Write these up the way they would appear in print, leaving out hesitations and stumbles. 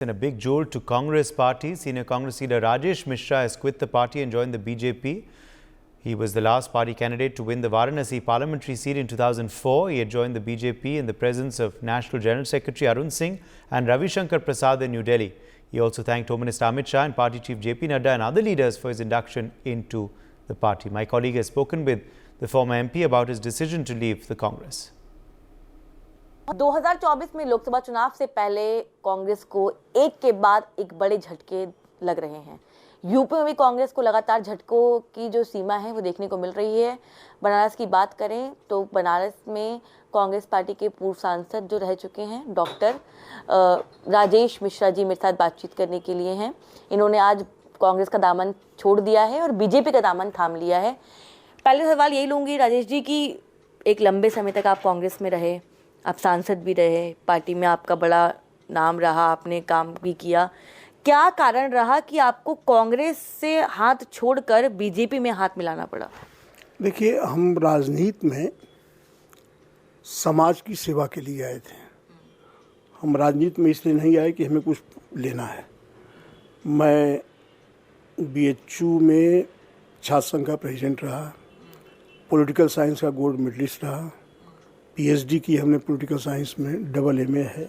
In a big jolt to Congress party, senior Congress leader Rajesh Mishra has quit the party and joined the BJP. He was the last party candidate to win the Varanasi parliamentary seat in 2004. He had joined the BJP in the presence of National General Secretary Arun Singh and Ravi Shankar Prasad in New Delhi. He also thanked Home Minister Amit Shah and party chief JP Nadda and other leaders for his induction into the party. My colleague has spoken with the former MP about his decision to leave the Congress. 2024 में लोकसभा चुनाव से पहले कांग्रेस को एक के बाद एक बड़े झटके लग रहे हैं। यूपी में भी कांग्रेस को लगातार झटकों की जो सीमा है वो देखने को मिल रही है। बनारस की बात करें तो बनारस में कांग्रेस पार्टी के पूर्व सांसद जो रह चुके हैं डॉक्टर राजेश मिश्रा जी मेरे साथ बातचीत करने के लिए हैं। इन्होंने आज कांग्रेस का दामन छोड़ दिया है और बीजेपी का दामन थाम लिया है। पहले सवाल यही लूँगी राजेश जी की एक लंबे समय तक आप कांग्रेस में रहे, आप सांसद भी रहे, पार्टी में आपका बड़ा नाम रहा, आपने काम भी किया। क्या कारण रहा कि आपको कांग्रेस से हाथ छोड़कर बीजेपी में हाथ मिलाना पड़ा? देखिए, हम राजनीति में समाज की सेवा के लिए आए थे। हम राजनीति में इसलिए नहीं आए कि हमें कुछ लेना है। मैं बीएचयू में छात्र संघ का प्रेसिडेंट रहा, पॉलिटिकल साइंस का गोल्ड मेडलिस्ट रहा, पीएचडी की हमने पॉलिटिकल साइंस में AA है।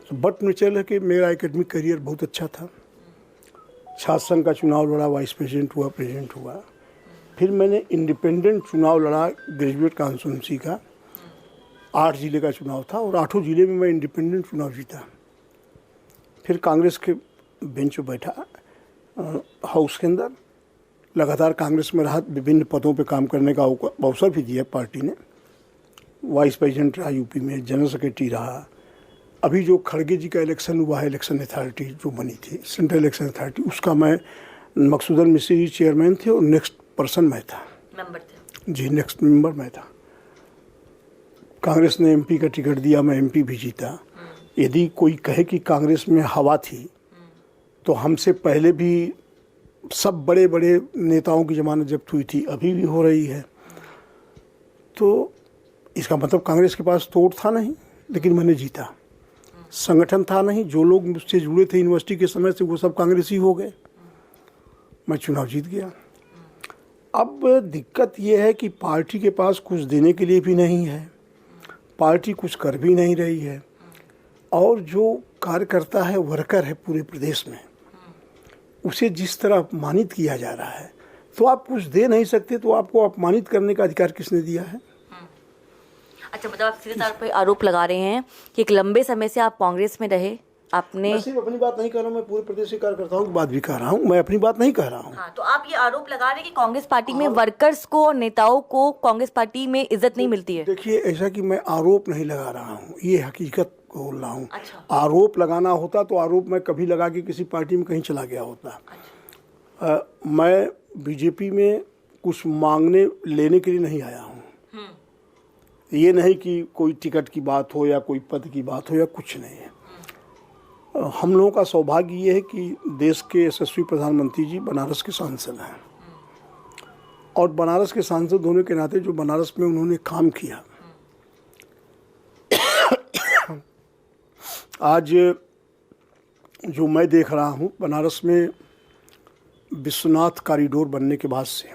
तो बट नेचर है कि मेरा एकेडमिक करियर बहुत अच्छा था। छात्र संघ का चुनाव लड़ा, वाइस प्रेसिडेंट हुआ, प्रेसिडेंट हुआ। फिर मैंने इंडिपेंडेंट चुनाव लड़ा, ग्रेजुएट कॉन्स्टिट्यूंसी का। 8 जिले का चुनाव था और 8 जिले में मैं इंडिपेंडेंट चुनाव जीता। फिर कांग्रेस के बेंच पर बैठा हाउस के अंदर, लगातार कांग्रेस में रहा, विभिन्न पदों पर काम करने का अवसर भी दिया पार्टी ने। वाइस प्रेसिडेंट रहा यूपी में, जनरल सेक्रेटरी रहा। अभी जो खड़गे जी का इलेक्शन हुआ है, इलेक्शन अथॉरिटी जो बनी थी, सेंट्रल इलेक्शन अथॉरिटी, उसका मैं मकसूदन मिश्री जी चेयरमैन थे और नेक्स्ट पर्सन मैं था, मेंबर थे जी, नेक्स्ट मेंबर मैं था। कांग्रेस ने एमपी का टिकट दिया, मैं एमपी भी जीता। यदि कोई कहे कि कांग्रेस में हवा थी तो हमसे पहले भी सब बड़े बड़े नेताओं की जमानत जब्त हुई थी, अभी भी हो रही है। तो इसका मतलब कांग्रेस के पास तोड़ था नहीं, लेकिन मैंने जीता। संगठन था नहीं, जो लोग मुझसे जुड़े थे यूनिवर्सिटी के समय से वो सब कांग्रेसी हो गए, मैं चुनाव जीत गया। अब दिक्कत ये है कि पार्टी के पास कुछ देने के लिए भी नहीं है, पार्टी कुछ कर भी नहीं रही है, और जो कार्यकर्ता है, वर्कर है पूरे प्रदेश में, उसे जिस तरह अपमानित किया जा रहा है, तो आप कुछ दे नहीं सकते, तो आपको अपमानित करने का अधिकार किसने दिया है? अच्छा, मतलब आप सीधे तौर पर आरोप लगा रहे हैं कि एक लंबे समय से आप कांग्रेस में रहे, आपने। मैं सिर्फ अपनी बात नहीं कर रहा हूँ, मैं पूरे प्रदेश के कार्यकर्ताओं की बात भी कर रहा हूँ, मैं अपनी बात नहीं कर रहा हूँ। हाँ, तो आप ये आरोप लगा रहे हैं कि कांग्रेस पार्टी में वर्कर्स को और नेताओं को कांग्रेस पार्टी में इज्जत नहीं मिलती है। देखिए, ऐसा कि मैं आरोप नहीं लगा रहा हूँ, ये हकीकत बोल रहा हूँ। अच्छा। आरोप लगाना होता तो आरोप मैं कभी लगा के किसी पार्टी में कहीं चला गया होता। अच्छा। मैं बीजेपी में कुछ मांगने लेने के लिए नहीं आया हूँ। ये नहीं कि कोई टिकट की बात हो या कोई पद की बात हो या कुछ नहीं है। हम लोगों का सौभाग्य ये है कि देश के यशस्वी प्रधानमंत्री जी बनारस के सांसद हैं, और बनारस के सांसद होने के नाते जो बनारस में उन्होंने काम किया, आज जो मैं देख रहा हूँ बनारस में विश्वनाथ कॉरिडोर बनने के बाद से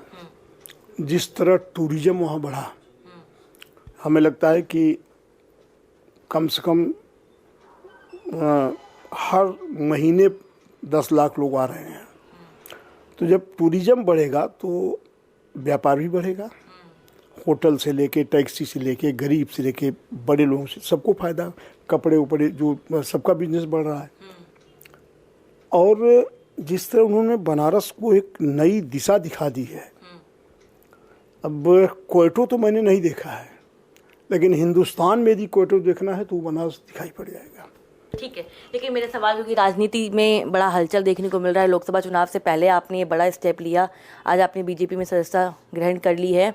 जिस तरह टूरिज्म वहाँ बढ़ा, हमें लगता है कि कम से कम हर महीने 10 लाख लोग आ रहे हैं। तो जब टूरिज्म बढ़ेगा तो व्यापार भी बढ़ेगा, होटल से लेके, टैक्सी से लेके, गरीब से लेके बड़े लोगों से सबको फ़ायदा, कपड़े उपड़े जो सबका बिजनेस बढ़ रहा है। और जिस तरह उन्होंने बनारस को एक नई दिशा दिखा दी है, अब क्वेटो तो मैंने नहीं देखा है, लेकिन हिंदुस्तान में यदि क्वेटो देखना है तो बनारस दिखाई पड़ जाएगा। ठीक है, लेकिन मेरे सवाल क्योंकि राजनीति में बड़ा हलचल देखने को मिल रहा है, लोकसभा चुनाव से पहले आपने ये बड़ा स्टेप लिया, आज आपने बीजेपी में सदस्यता ग्रहण कर ली है।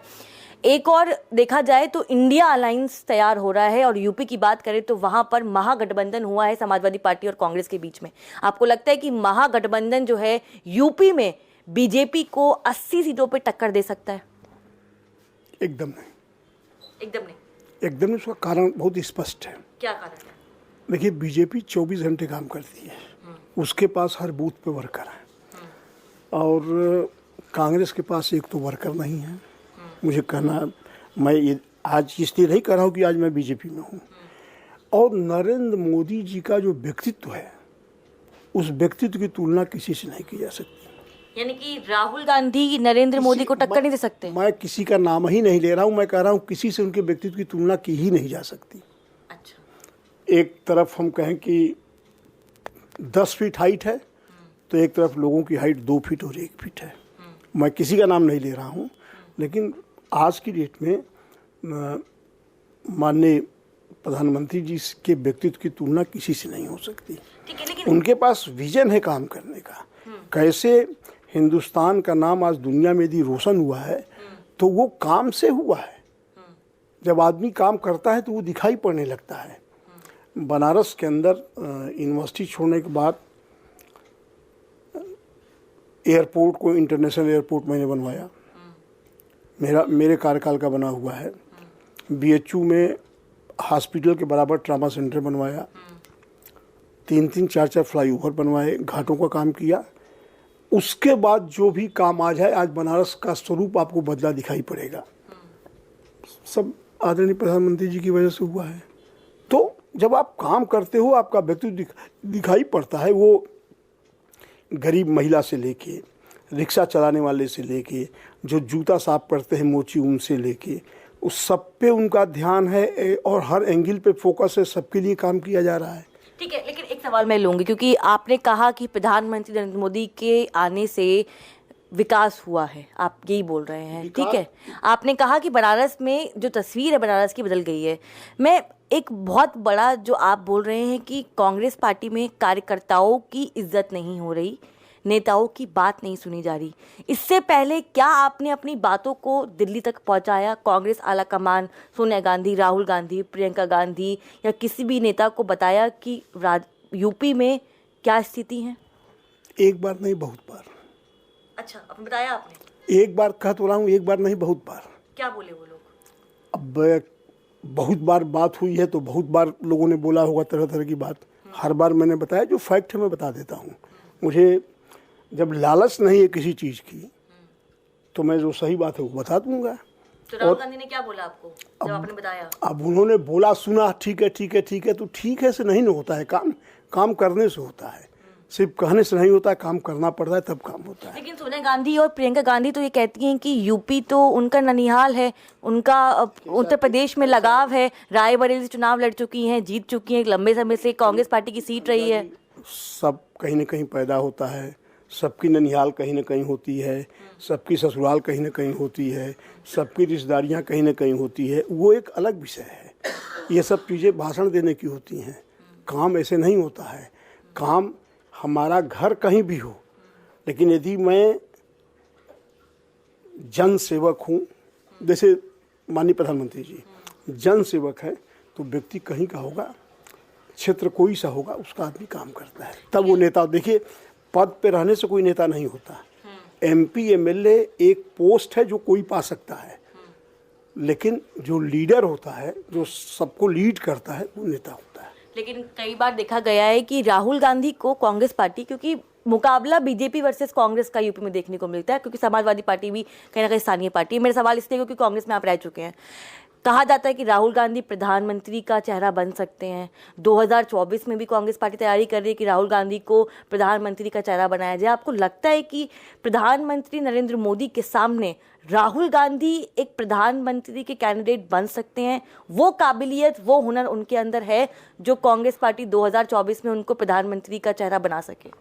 एक और देखा जाए तो इंडिया अलायंस तैयार हो रहा है, और यूपी की बात करें तो वहां पर महागठबंधन हुआ है समाजवादी पार्टी और कांग्रेस के बीच में। आपको लगता है कि महागठबंधन जो है यूपी में बीजेपी को 80 सीटों पर टक्कर दे सकता है? एकदम नहीं, एकदम नहीं। एकदम उसका कारण बहुत स्पष्ट है। क्या कारण है? देखिए, बीजेपी 24 घंटे काम करती है। उसके पास हर बूथ पे वर्कर हैं और कांग्रेस के पास एक तो वर्कर नहीं है। मुझे कहना, मैं ये आज इसलिए नहीं कह रहा हूँ कि आज मैं बीजेपी में हूँ। और नरेंद्र मोदी जी का जो व्यक्तित्व है, उस व्यक्तित्व की तुलना किसी से नहीं की जा सकती। यानी कि राहुल गांधी नरेंद्र मोदी को टक्कर नहीं दे सकते? मैं किसी का नाम ही नहीं ले रहा हूँ, मैं कह रहा हूँ किसी से उनके व्यक्तित्व की तुलना की ही नहीं जा सकती। अच्छा। एक तरफ हम कहें कि 10 फीट हाइट है, तो एक तरफ लोगों की हाइट 2 फीट और 1 फीट है। मैं किसी का नाम नहीं ले रहा हूँ, लेकिन आज की डेट में माननीय प्रधानमंत्री जी के व्यक्तित्व की तुलना किसी से नहीं हो सकती। ठीक है, लेकिन उनके पास विजन है काम करने का। कैसे हिंदुस्तान का नाम आज दुनिया में यदि रोशन हुआ है, तो वो काम से हुआ है। जब आदमी काम करता है तो वो दिखाई पड़ने लगता है। बनारस के अंदर यूनिवर्सिटी छोड़ने के बाद एयरपोर्ट को इंटरनेशनल एयरपोर्ट मैंने बनवाया, मेरे कार्यकाल का बना हुआ है। BHU में हॉस्पिटल के बराबर ट्रामा सेंटर बनवाया, 3-3, 4-4 फ्लाईओवर बनवाए, घाटों का काम किया। उसके बाद जो भी काम आज है, आज बनारस का स्वरूप आपको बदला दिखाई पड़ेगा। सब आदरणीय प्रधानमंत्री जी की वजह से हुआ है। तो जब आप काम करते हो, आपका व्यक्तित्व दिखाई पड़ता है। वो गरीब महिला से लेके, रिक्शा चलाने वाले से लेके, जो जूता साफ करते हैं मोची, उनसे लेके, उस सब पे उनका ध्यान है और हर एंगल पे फोकस है। सबके लिए काम किया जा रहा है। ठीक है, लेकिन एक सवाल मैं लूँगी, क्योंकि आपने कहा कि प्रधानमंत्री नरेंद्र मोदी के आने से विकास हुआ है, आप यही बोल रहे हैं। ठीक है, आपने कहा कि बनारस में जो तस्वीर है बनारस की बदल गई है। मैं एक बहुत बड़ा जो आप बोल रहे हैं कि कांग्रेस पार्टी में कार्यकर्ताओं की इज्जत नहीं हो रही, नेताओं की बात नहीं सुनी जा रही। इससे पहले क्या आपने अपनी बातों को दिल्ली तक पहुंचाया? कांग्रेस आलाकमान, सोनिया गांधी, राहुल गांधी, प्रियंका गांधी या किसी भी नेता को बताया कि यूपी में क्या स्थिति है? एक बार नहीं, बहुत बार। अच्छा, आपने बताया? आपने एक बार कह तो रहा हूँ, एक बार नहीं, बहुत बार। क्या बोले वो लोग? अब बहुत बार बात हुई है तो बहुत बार लोगों ने बोला होगा तरह तरह की बात। हर बार मैंने बताया, जो फैक्ट है मैं बता देता हूँ। मुझे जब लालच नहीं है किसी चीज़ की, तो मैं जो सही बात है वो बता दूंगा। तो राहुल गांधी ने क्या बोला आपको जब आपने बताया? अब उन्होंने बोला, सुना, ठीक है ठीक है ठीक है, तो ठीक है से नहीं ना होता है काम। काम करने से होता है, सिर्फ कहने से नहीं होता है, काम करना पड़ता है तब काम होता है। लेकिन सोनिया गांधी और प्रियंका गांधी तो ये कहती हैं कि यूपी तो उनका ननिहाल है, उनका उत्तर प्रदेश में लगाव है, रायबरेली से चुनाव लड़ चुकी हैं, जीत चुकी हैं, लंबे समय से कांग्रेस पार्टी की सीट रही है। सब कहीं न कहीं पैदा होता है, सबकी ननिहाल कहीं न कहीं होती है, सबकी ससुराल कहीं न कहीं होती है, सबकी रिश्तेदारियाँ कहीं न कहीं होती है। वो एक अलग विषय है। ये सब चीज़ें भाषण देने की होती हैं। काम ऐसे नहीं होता है। काम हमारा घर कहीं भी हो, लेकिन यदि मैं जन सेवक हूँ, जैसे माननीय प्रधानमंत्री जी जन सेवक है, तो व्यक्ति कहीं का होगा, क्षेत्र कोई सा होगा, उसका आदमी काम करता है, तब वो नेता। देखिए, पद पे रहने से कोई नेता नहीं होता। MP MLA एक पोस्ट है जो कोई पा सकता है, लेकिन जो लीडर होता है, जो सबको लीड करता है, वो नेता होता है। लेकिन कई बार देखा गया है कि राहुल गांधी को कांग्रेस पार्टी, क्योंकि मुकाबला बीजेपी वर्सेस कांग्रेस का यूपी में देखने को मिलता है, क्योंकि समाजवादी पार्टी भी कहीं ना कहीं स्थानीय पार्टी है। मेरा सवाल इसलिए क्योंकि कांग्रेस में आप रह चुके हैं। कहा जाता है कि राहुल गांधी प्रधानमंत्री का चेहरा बन सकते हैं। 2024 में भी कांग्रेस पार्टी तैयारी कर रही है कि राहुल गांधी को प्रधानमंत्री का चेहरा बनाया जाए। आपको लगता है कि प्रधानमंत्री नरेंद्र मोदी के सामने राहुल गांधी एक प्रधानमंत्री के कैंडिडेट बन सकते हैं? वो काबिलियत, वो हुनर उनके अंदर है जो कांग्रेस पार्टी 2024 में उनको प्रधानमंत्री का चेहरा बना सके?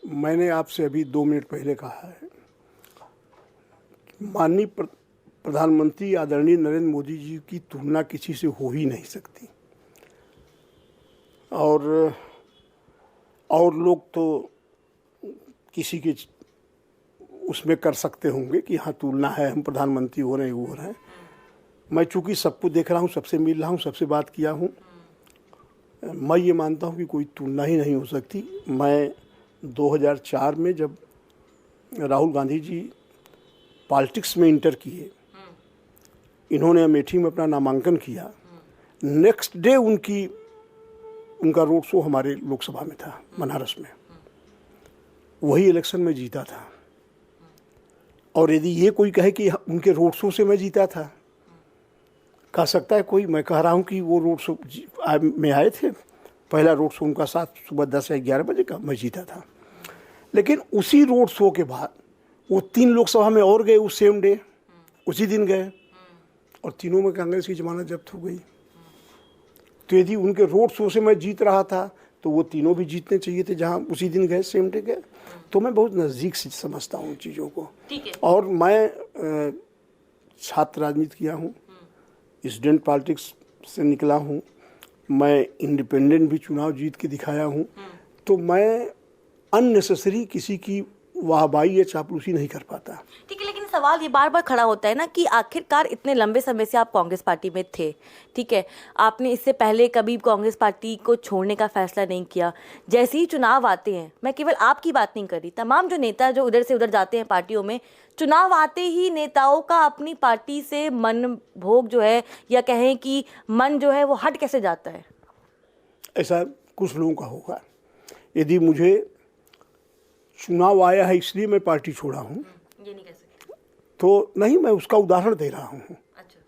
मैंने आपसे अभी 2 मिनट पहले कहा है, माननीय प्रधानमंत्री आदरणीय नरेंद्र मोदी जी की तुलना किसी से हो ही नहीं सकती। और लोग तो किसी के उसमें कर सकते होंगे कि हाँ तुलना है, हम प्रधानमंत्री हो रहे हैं, वो हो रहे हैं। मैं चूँकि सबको देख रहा हूँ, सबसे मिल रहा हूँ, सबसे बात किया हूँ, मैं ये मानता हूँ कि कोई तुलना ही नहीं हो सकती। मैं 2004 में जब राहुल गांधी जी पॉलिटिक्स में इंटर किए, इन्होंने अमेठी में अपना नामांकन किया, नेक्स्ट डे उनकी उनका रोड शो हमारे लोकसभा में था बनारस में, वही इलेक्शन में जीता था। और यदि ये कोई कहे कि उनके रोड शो से मैं जीता था, कह सकता है कोई। मैं कह रहा हूँ कि वो रोड शो में आए थे, पहला रोड शो उनका साथ सुबह 10 या 11 बजे का, मैं जीता था। लेकिन उसी रोड शो के बाद वो 3 लोकसभा में और गए उस सेम डे, उसी दिन गए, और तीनों में कांग्रेस की जमानत जब्त हो गई। तो यदि उनके रोड शो से मैं जीत रहा था तो वो तीनों भी जीतने चाहिए थे जहाँ उसी दिन गए, सेम डे गए। तो मैं बहुत नज़दीक से समझता हूँ चीज़ों को। और मैं छात्र राजनीति किया हूँ, स्टूडेंट पॉलिटिक्स से निकला हूँ, मैं इंडिपेंडेंट भी चुनाव जीत के दिखाया हूँ। तो मैं अननेसेसरी किसी की वाहवाही या चापलूसी नहीं कर पाता। ठीक है, लेकिन सवाल ये बार बार खड़ा होता है ना कि आखिरकार इतने लंबे समय से आप कांग्रेस पार्टी में थे, ठीक है, आपने इससे पहले कभी कांग्रेस पार्टी को छोड़ने का फैसला नहीं किया। जैसे ही चुनाव आते हैं, मैं केवल आपकी बात नहीं कर रही, तमाम जो नेता जो उधर से उधर जाते हैं पार्टियों में, चुनाव आते ही नेताओं का अपनी पार्टी से मन भोग जो है, या कहें कि मन जो है वो हट कैसे जाता है? ऐसा कुछ लोगों का होगा। यदि मुझे चुनाव आया है इसलिए मैं पार्टी छोड़ा हूँ, ये नहीं कह सकते। तो नहीं, मैं उसका उदाहरण दे रहा हूँ। अच्छा।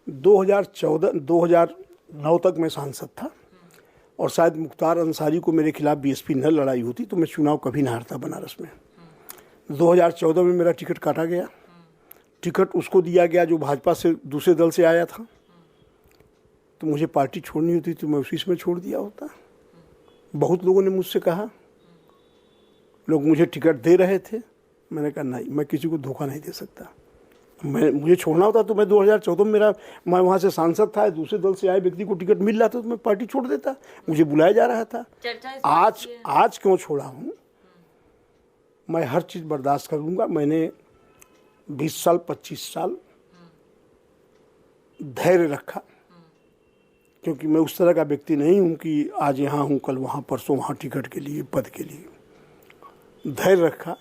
2009 तक मैं सांसद था, और शायद मुख्तार अंसारी को मेरे खिलाफ बीएसपी न लड़ाई होती तो मैं चुनाव कभी ना हारता बनारस में। 2014 में मेरा टिकट काटा गया, टिकट उसको दिया गया जो भाजपा से दूसरे दल से आया था। तो मुझे पार्टी छोड़नी होती तो मैं उसी में छोड़ दिया होता। बहुत लोगों ने मुझसे कहा, लोग मुझे टिकट दे रहे थे, मैंने कहा नहीं, मैं किसी को धोखा नहीं दे सकता। मुझे छोड़ना होता तो मैं 2014 में मैं वहाँ से सांसद था, दूसरे दल से आए व्यक्ति को टिकट मिल रहा था तो मैं पार्टी छोड़ देता, मुझे बुलाया जा रहा था। आज क्यों छोड़ा हूँ? मैं हर चीज़ बर्दाश्त करूँगा। मैंने 20 साल 25 साल धैर्य रखा, क्योंकि मैं उस तरह का व्यक्ति नहीं हूँ कि आज यहाँ हूँ कल वहाँ, परसों वहाँ, टिकट के लिए, पद के लिए। धैर्य रखा।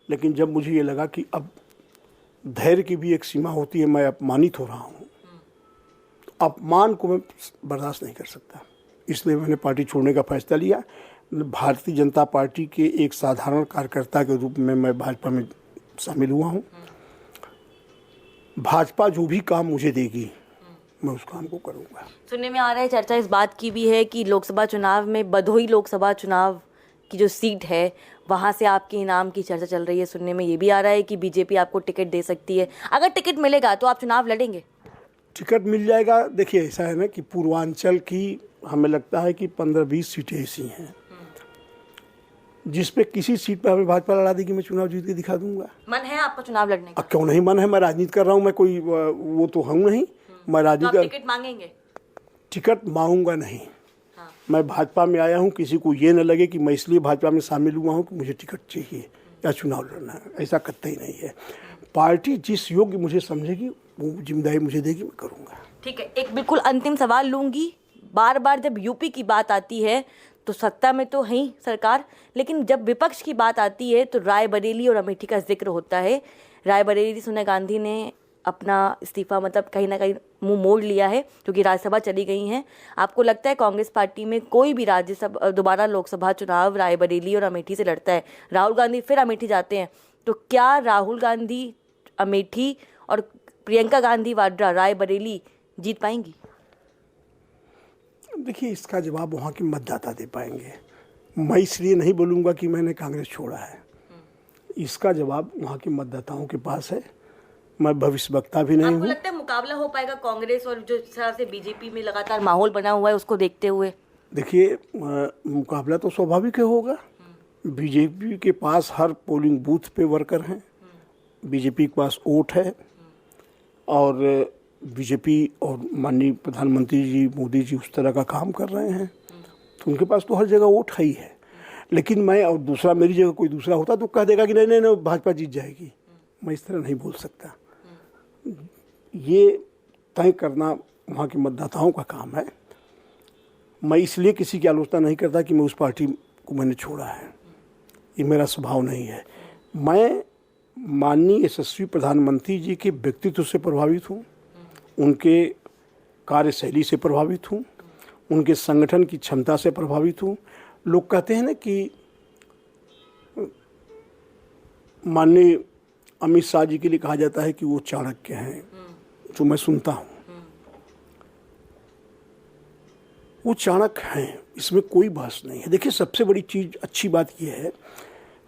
लेकिन जब मुझे ये लगा कि अब धैर्य की भी एक सीमा होती है, मैं अपमानित हो रहा हूँ, तो अपमान को मैं बर्दाश्त नहीं कर सकता, इसलिए मैंने पार्टी छोड़ने का फैसला लिया। भारतीय जनता पार्टी के एक साधारण कार्यकर्ता के रूप में मैं भाजपा में शामिल हुआ हूँ। भाजपा जो भी काम मुझे देगी मैं उस काम को करूँगा। सुनने में आ रहा है, चर्चा इस बात की भी है कि लोकसभा चुनाव में भदोही लोकसभा चुनाव की जो सीट है वहाँ से आपके इनाम की चर्चा चल रही है। सुनने में ये भी आ रहा है कि बीजेपी आपको टिकट दे सकती है। अगर टिकट मिलेगा तो आप चुनाव लड़ेंगे? टिकट मिल जाएगा। देखिए, ऐसा है ना कि पूर्वांचल की हमें लगता है कि 15-20 सीटें ऐसी हैं जिस पे किसी सीट पे हमें भाजपा लड़ा देगी, मैं चुनाव जीत के दिखा दूंगा। मन है आपका चुनाव लड़ने का? क्यों नहीं मन है, मैं राजनीति कर रहा हूँ, मैं कोई वो तो हूँ नहीं। मैं राजनीति तो टिकट मांगेंगे? टिकट मांगूंगा नहीं। मैं भाजपा में आया हूँ, किसी को ये न लगे कि मैं इसलिए भाजपा में शामिल हुआ हूँ कि मुझे टिकट चाहिए या चुनाव लड़ना है, ऐसा कतई नहीं है। पार्टी जिस योग्य मुझे समझेगी वो जिम्मेदारी मुझे देगी, मैं करूँगा। ठीक है, एक बिल्कुल अंतिम सवाल लूँगी। बार बार जब यूपी की बात आती है तो सत्ता में तो है ही सरकार, लेकिन जब विपक्ष की बात आती है तो रायबरेली और अमेठी का जिक्र होता है। रायबरेली सोनिया गांधी ने अपना इस्तीफा मतलब कहीं ना कहीं मुंह मोड़ लिया है, क्योंकि राज्यसभा चली गई हैं। आपको लगता है कांग्रेस पार्टी में कोई भी राज्यसभा दोबारा लोकसभा चुनाव रायबरेली और अमेठी से लड़ता है, राहुल गांधी फिर अमेठी जाते हैं, तो क्या राहुल गांधी अमेठी और प्रियंका गांधी वाड्रा रायबरेली जीत पाएंगी? देखिए, इसका जवाब वहाँ के मतदाता दे पाएंगे। मैं इसलिए नहीं बोलूँगा कि मैंने कांग्रेस छोड़ा है, इसका जवाब वहाँ के मतदाताओं के पास है। मैं भविष्य वक्ता भी नहीं हूँ। आपको लगता है मुकाबला हो पाएगा कांग्रेस और जो इस तरह से बीजेपी में लगातार माहौल बना हुआ है उसको देखते हुए? देखिए, मुकाबला तो स्वाभाविक है होगा। बीजेपी के पास हर पोलिंग बूथ पे वर्कर हैं, बीजेपी के पास वोट है, और बीजेपी और माननीय प्रधानमंत्री जी मोदी जी उस तरह का काम कर रहे हैं, तो उनके पास तो हर जगह वोट है ही है। लेकिन मैं और दूसरा, मेरी जगह कोई दूसरा होता तो कह देगा कि नहीं नहीं नहीं भाजपा जीत जाएगी। मैं इस तरह नहीं बोल सकता। ये तय करना वहाँ के मतदाताओं का काम है। मैं इसलिए किसी की आलोचना नहीं करता कि मैं उस पार्टी को मैंने छोड़ा है, ये मेरा स्वभाव नहीं है। मैं माननीय यशस्वी प्रधानमंत्री जी के व्यक्तित्व से प्रभावित हूँ, उनके कार्यशैली से प्रभावित हूँ, उनके संगठन की क्षमता से प्रभावित हूँ। लोग कहते हैं ना कि माननीय अमित शाह जी के लिए कहा जाता है कि वो चाणक्य हैं, जो मैं सुनता हूँ। वो चाणक्य हैं, इसमें कोई बहस नहीं है। देखिए, सबसे बड़ी चीज़, अच्छी बात यह है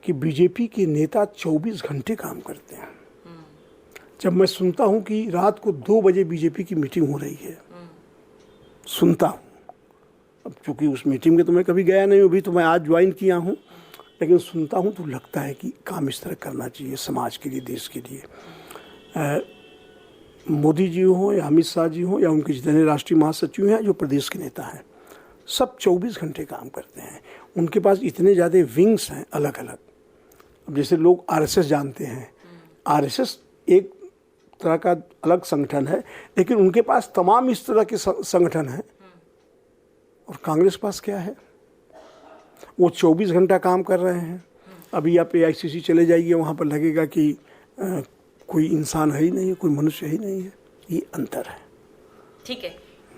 कि बीजेपी के नेता 24 घंटे काम करते हैं। जब मैं सुनता हूँ कि रात को 2 बजे बीजेपी की मीटिंग हो रही है, सुनता हूँ। अब चूँकि उस मीटिंग में तो मैं कभी गया नहीं हूँ, अभी तो मैं आज ज्वाइन किया हूँ, लेकिन सुनता हूँ तो लगता है कि काम इस तरह करना चाहिए समाज के लिए, देश के लिए। मोदी जी हों या अमित शाह जी हों या उनके जितने राष्ट्रीय महासचिव हैं, जो प्रदेश के नेता हैं, सब 24 घंटे काम करते हैं। उनके पास इतने ज़्यादा विंग्स हैं अलग अलग। अब जैसे लोग आरएसएस जानते हैं, आरएसएस एक तरह का अलग संगठन है, लेकिन उनके पास तमाम इस तरह के संगठन हैं। और कांग्रेस पास क्या है? वो 24 घंटा काम कर रहे हैं। अभी आप AICC चले जाइए, वहाँ पर लगेगा कि कोई इंसान है ही नहीं, कोई मनुष्य ही नहीं है। ये अंतर है। ठीक है,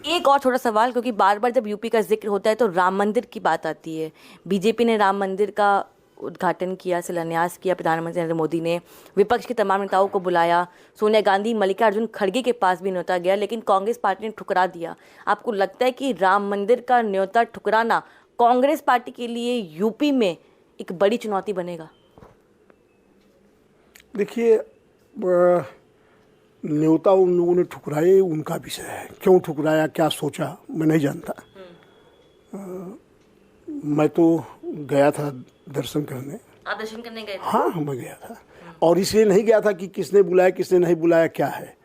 एक और छोटा सवाल, क्योंकि बार बार जब यूपी का जिक्र होता है तो राम मंदिर की बात आती है। बीजेपी ने राम मंदिर का उद्घाटन किया, शिलान्यास किया, प्रधानमंत्री नरेंद्र मोदी ने विपक्ष के तमाम नेताओं को बुलाया, सोनिया गांधी, मल्लिकार्जुन खड़गे के पास भी न्योता गया, लेकिन कांग्रेस पार्टी ने ठुकरा दिया। आपको लगता है कि राम मंदिर का न्योता ठुकराना कांग्रेस पार्टी के लिए यूपी में एक बड़ी चुनौती बनेगा? देखिए, न्योता उन लोगों ने ठुकराए, उनका विषय है। क्यों ठुकराया, क्या सोचा, मैं नहीं जानता। मैं तो गया था दर्शन करने। आप दर्शन करने गए थे? हाँ, मैं गया था, और इसलिए नहीं गया था कि किसने बुलाया किसने नहीं बुलाया, क्या है।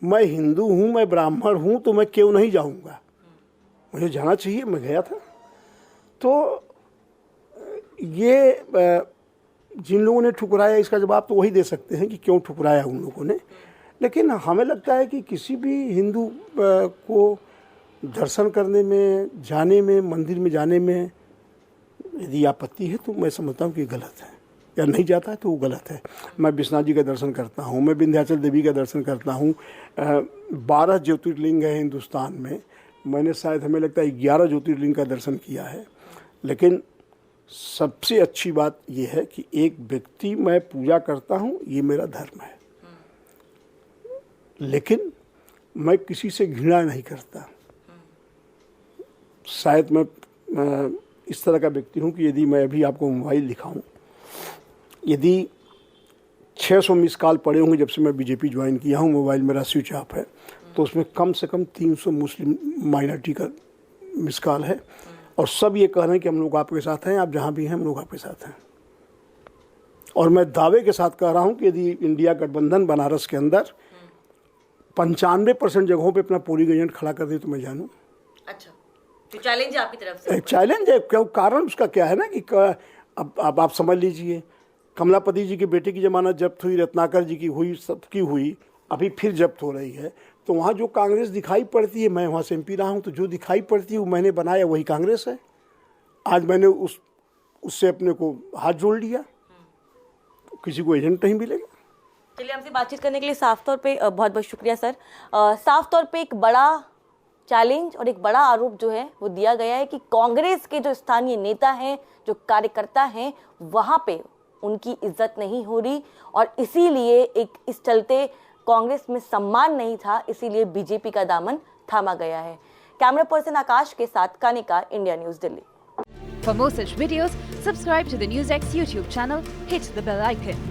मैं हिंदू हूँ, मैं ब्राह्मण हूँ, तो मैं क्यों नहीं जाऊँगा, मुझे जाना चाहिए। मैं गया था। तो ये जिन लोगों ने ठुकराया, इसका जवाब तो वही दे सकते हैं कि क्यों ठुकराया उन लोगों ने। लेकिन हमें लगता है कि किसी भी हिंदू को दर्शन करने में, जाने में, मंदिर में जाने में यदि आपत्ति है तो मैं समझता हूँ कि गलत है, या नहीं जाता है तो वो गलत है। मैं विश्वनाथ जी का दर्शन करता हूँ, मैं विंध्याचल देवी का दर्शन करता हूँ। 12 ज्योतिर्लिंग है हिंदुस्तान में, मैंने शायद, हमें लगता है 11 ज्योतिर्लिंग का दर्शन किया है। लेकिन सबसे अच्छी बात यह है कि एक व्यक्ति मैं पूजा करता हूँ, ये मेरा धर्म है, लेकिन मैं किसी से घृणा नहीं करता। शायद मैं इस तरह का व्यक्ति हूँ कि यदि मैं अभी आपको मोबाइल दिखाऊं, यदि 600 मिस कॉल पड़े होंगे जब से मैं बीजेपी ज्वाइन किया हूँ, मोबाइल मेरा स्विच ऑफ है, तो उसमें कम से कम 300 मुस्लिम माइनॉरिटी का मिस कॉल है, और सब ये कह रहे हैं कि हम लोग आपके साथ हैं, आप जहाँ भी हैं हम लोग आपके साथ हैं। और मैं दावे के साथ कह रहा हूँ कि यदि इंडिया गठबंधन बनारस के अंदर 95% जगहों पे अपना पोलिंग एजेंट खड़ा कर दे तो मैं जानूँ। अच्छा, तो चैलेंज है आपकी तरफ से? चैलेंज है। क्यों? कारण उसका क्या है ना कि अब आप समझ लीजिए, कमलापति जी के बेटे की जमानत जब्त हुई, रत्नाकर जी की हुई, सबकी हुई, अभी फिर जब्त हो रही है। तो वहाँ जो कांग्रेस दिखाई पड़ती है, मैं वहाँ से MP रहा हूँ, तो जो दिखाई पड़ती है वो मैंने बनाया, वही कांग्रेस है। आज मैंने उससे अपने को हाथ जोड़ लिया, तो किसी को एजेंट नहीं मिलेगा। चलिए, हमसे बातचीत करने के लिए साफ तौर पे बहुत बहुत शुक्रिया सर। साफ तौर पे एक बड़ा चैलेंज और एक बड़ा आरोप जो है वो दिया गया है कि कांग्रेस के जो स्थानीय नेता हैं, जो कार्यकर्ता हैं, वहाँ पे उनकी इज्जत नहीं हो रही, और इसीलिए एक इस चलते कांग्रेस में सम्मान नहीं था, इसीलिए बीजेपी का दामन थामा गया है। कैमरा पर्सन आकाश के साथ Kanika, India news, Delhi. For more such videos, subscribe to the NewsX YouTube channel, hit the bell icon.